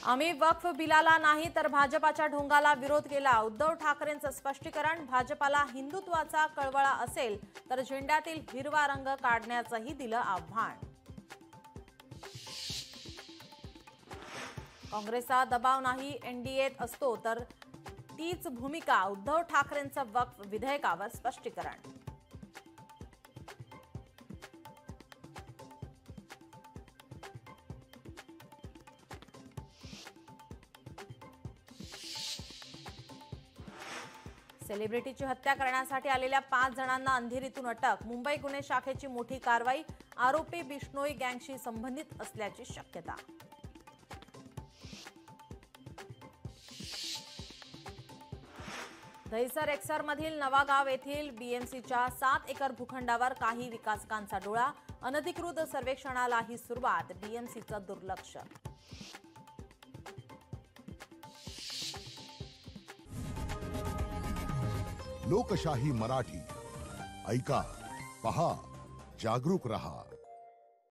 आम्ही वक्फ बिलाला नाही तर भाजपाच्या ढोंगाला विरोध केला। उद्धव ठाकरेंचं स्पष्टीकरण। भाजपाला हिंदुत्वाचा कळवळा असेल तर झेंड्यातील हिरवा रंग काढण्याचंही दिलं आव्हान। काँग्रेसचा दबाव नाही, एनडीएत असतो तर तीच भूमिका। उद्धव ठाकरेंचं वक्फ विधेयकावर स्पष्टीकरण। सेलिब्रिटीची हत्या करण्यासाठी आलेल्या 5 जणांना अंधेरीतून अटक। मुंबई गुन्हे शाखेची मोठी कारवाई। आरोपी बिश्नोई गँगशी संबंधित असल्याची शक्यता। दहिसर एक्सरमधील नवागाव येथील बीएमसीच्या 7 एकर भूखंडावर काही विकासकांचा डोळा। अनधिकृत सर्वेक्षणालाही सुरुवात। बीएमसीचं दुर्लक्ष। लोकशाही मराठी ऐका, पहा, जागरूक रहा।